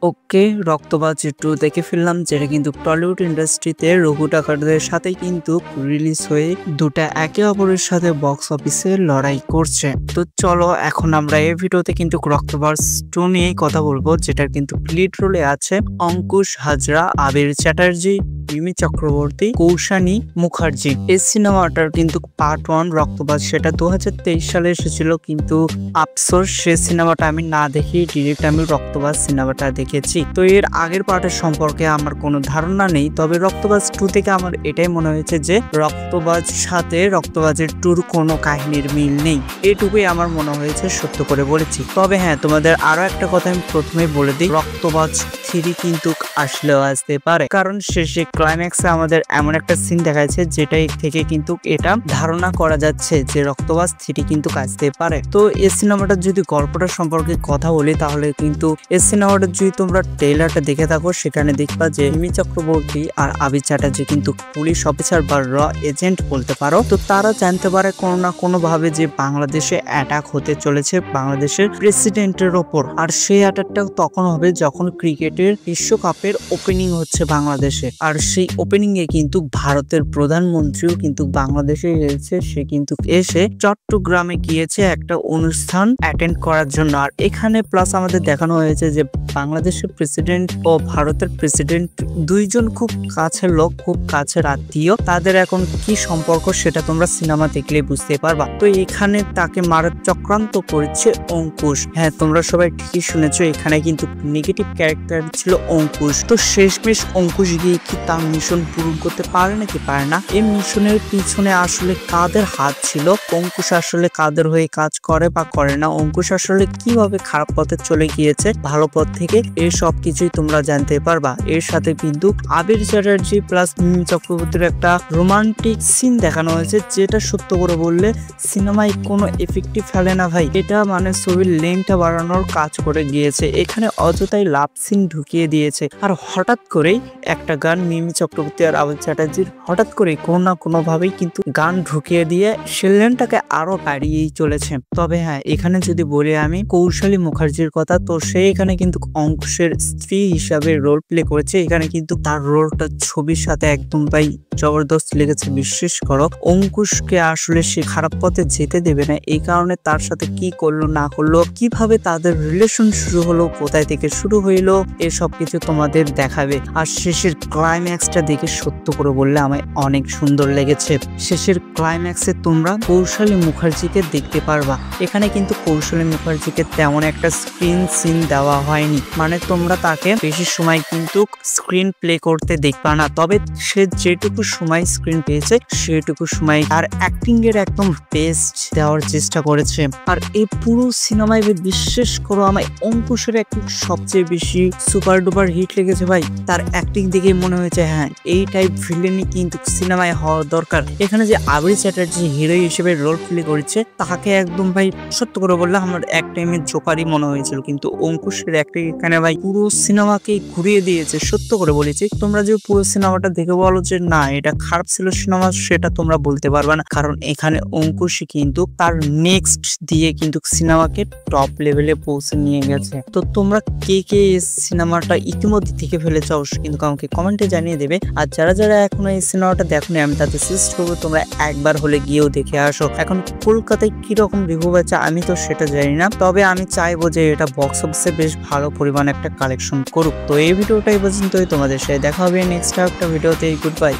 ওকে, রক্তবাজ 2 দেখে ফেললাম, যেটা কিন্তু টলিউড ইন্ডাস্ট্রিতে রঘু টাকারদের সাথে কিন্তু রিলিজ হয়ে দুটা একে অপরের সাথে বক্স অফিসে লড়াই করছে। তো চলো এখন আমরা এই ভিডিওতে কিন্তু রক্তবাজ 2 নিয়েই কথা বলবো, যেটার কিন্তু লিড রোলে আছে অঙ্কুশ হাজরা, আবির চ্যাটার্জি, মিমি চক্রবর্তী, কৌশানী মুখার্জি। এই সিনেমাটার কিন্তু পার্ট 1 রক্তবাজ সেটা 2023 সালে এসেছিল, কিন্তু আফসোস সে সিনেমাটা আমি না দেখি ডিরেক্ট আমি রক্তবাজ সিনেমাটা দেখেছি। তো এর আগের পার্টের সম্পর্কে আমার কোনো ধারণা নেই, তবে রক্তবাজ 2 থেকে আমার এটাই মনে হয়েছে যে রক্তবাজ সাথে রক্তবাজের 2 কোনো কাহিনীর মিল নেই। এটুকুই আমার মনে হয়েছে, সত্য করে বলেছি। তবে হ্যাঁ, তোমাদের আরো একটা কথা আমি প্রথমেই বলে দিই, রক্তবাজ 3 কিন্তু আসলেও আসতে পারে, কারণ শেষে ক্লাইম্যাক্সে আমাদের এমন একটা সিন দেখাচ্ছে যেটাই থেকে কিন্তু এটা ধারণা করা যাচ্ছে যে রক্তবাজ 3 কিন্তু আসতে পারে। তো এই সিনেমাটার যদি গল্পটা সম্পর্কে কথা বলি, তাহলে কিন্তু এই সিনেমাটার যদি তোমরা ট্রেলারটা দেখে থাকো, সেখানে দেখবা যে মিমি চক্রবর্তী আর আবির চ্যাটার্জি কিন্তু পুলিশ অফিসার বা র এজেন্ট বলতে পারো। তো তারা জানতে পারে কোনো না কোনো ভাবে যে বাংলাদেশে অ্যাটাক হতে চলেছে বাংলাদেশের প্রেসিডেন্টের ওপর, আর সেই অ্যাটাকটা তখন হবে যখন ক্রিকেটের বিশ্বকাপের ওপেনিং হচ্ছে বাংলাদেশে। আর সেই ওপেনিং এ কিন্তু ভারতের প্রধানমন্ত্রীও কিন্তু বাংলাদেশে এসেছে, সে কিন্তু এসে চট্টগ্রামে গিয়েছে একটা অনুষ্ঠান অ্যাটেন্ড করার জন্য। আর এখানে প্লাস আমাদের দেখানো হয়েছে যে বাংলাদেশের প্রেসিডেন্ট ও ভারতের প্রেসিডেন্ট দুইজন খুব কাছের লোক, খুব কাছের আত্মীয়। তাদের এখন কি সম্পর্ক সেটা তোমরা সিনেমা দেখলে বুঝতে পারবা। তো এখানে তাকে মারার চক্রান্ত করেছে অঙ্কুশ। হ্যাঁ, তোমরা সবাই ঠিকই শুনেছো, এখানে কিন্তু নেগেটিভ ক্যারেক্টার ছিল অঙ্কুশ। তো শেষমেশ অঙ্কুশ গিয়ে কি তার মিশন পূরণ করতে পারে নাকি পারে না, এই মিশনের পিছনে আসলে কাদের হাত ছিল, অঙ্কুশ আসলে কাদের হয়ে কাজ করে বা করে না, অঙ্কুশ আসলে কিভাবে খারাপ পথে চলে গিয়েছে ভালো পথ থেকে, এই সব কিছুই তোমরা জানতে পারবা। এর সাথে কিন্তু আবির চ্যাটার্জি প্লাস মিমি চক্রবর্তীর একটা রোমান্টিক সিন দেখানো হয়েছে, যেটা সত্য করে বললে সিনেমায় কোনো এফেক্টিভ ফেলে না ভাই, এটা মানে ছবির লেন্থটা বাড়ানোর কাজ করে গিয়েছে। এখানে অযথাই লাভ সিন ঢুকিয়ে দিয়েছে, আর হঠাৎ করেই একটা গান মিমি চক্রবর্তী আর আবির চ্যাটার্জির হঠাৎ করে কোনো না কোনো ভাবেই কিন্তু গান ঢুকিয়ে দিয়ে লেন্থটাকে আরো বাড়িয়েই চলেছে। তবে হ্যাঁ, এখানে যদি বলি আমি কৌশালী মুখার্জির কথা, তো সে এখানে কিন্তু অঙ্কুশের স্ত্রী হিসাবে রোল প্লে করেছে। এখানে কিন্তু তার রোলটা ছবির সাথে একদম ভাই জবরদস্ত লেগেছে। বিশ্বাস করো, অঙ্কুশকে আসলে সে খারাপ পথে যেতে দেবে না, এই কারণে তার সাথে কি করলো না করলো, কিভাবে তাদের রিলেশন শুরু হলো, কোথায় থেকে শুরু হইলো, এসব কিছু তোমাদের দেখাবে। আর শেষের ক্লাইম্যাক্সটা দেখে সত্য করে বললে আমায় অনেক সুন্দর লেগেছে। শেষের ক্লাইম্যাক্সে তোমরা কৌশালী মুখার্জিকে দেখতে পারবা। এখানে কিন্তু কৌশালী মুখার্জিকে তেমন একটা স্ক্রিন সিন দেওয়া হয়নি, মানে তোমরা তাকে বেশি সময় কিন্তু স্ক্রিন প্লে করতে দেখবা না। তবে সে যেটুকু সময় স্ক্রিন পেয়েছে সেটুকু সময় আর অ্যাক্টিং এর একদম বেস্ট দেওয়ার চেষ্টা করেছে। আর এই পুরো সিনেমায় বিশ্বাস করো আমায় অঙ্কুশের অ্যাক্টিং সবচেয়ে বেশি সুপার ডুপার হিট লেগেছে ভাই। তার অ্যাক্টিং দেখে মনে হয়েছে হ্যাঁ, এই টাইপ ভিলেনই কিন্তু সিনেমায় হওয়া দরকার। এখানে যে আবির চ্যাটার্জি হিরো হিসেবে রোল প্লে করেছে, তাকে একদম ভাই সত্য করে বললে আমার এক টাইমে জোকারই মনে হয়েছিল, কিন্তু অঙ্কুশের অ্যাক্টিং এখানে ভাই পুরো সিনেমাকে ঘুরিয়ে দিয়েছে। সত্য করে বলেছি, তোমরা যে পুরো সিনেমাটা দেখে বলো যে না এটা খারাপ ছিল সিনেমা, সেটা তোমরা বলতে পারবে না, কারণ এখানে অঙ্কুশই কিন্তু তার নেক্সট দিয়ে কিন্তু সিনেমাকে টপ লেভেলে পৌঁছে নিয়ে গেছে। তো তোমরা কে কে এই সিনেমাটা ইতিমধ্যে থেকে ফেলেছ কিন্তু আমাকে কমেন্টে জানিয়ে দেবে। আর যারা যারা এখনো এই সিনেমাটা দেখোনি, আমি তাদের সাজেস্ট করবো তোমরা একবার হলে গিয়েও দেখে আসো। এখন কলকাতায় কিরকম রিভিউ আছে আমি তো সেটা জানি না, তবে আমি চাইবো যে এটা বক্স অফিসে বেশ ভালো পরিমাণে একটা কালেকশন করুক। তো এই ভিডিওটা এই পর্যন্তই, তোমাদের সাথে দেখা হবে নেক্সট একটা ভিডিওতে। Good bye.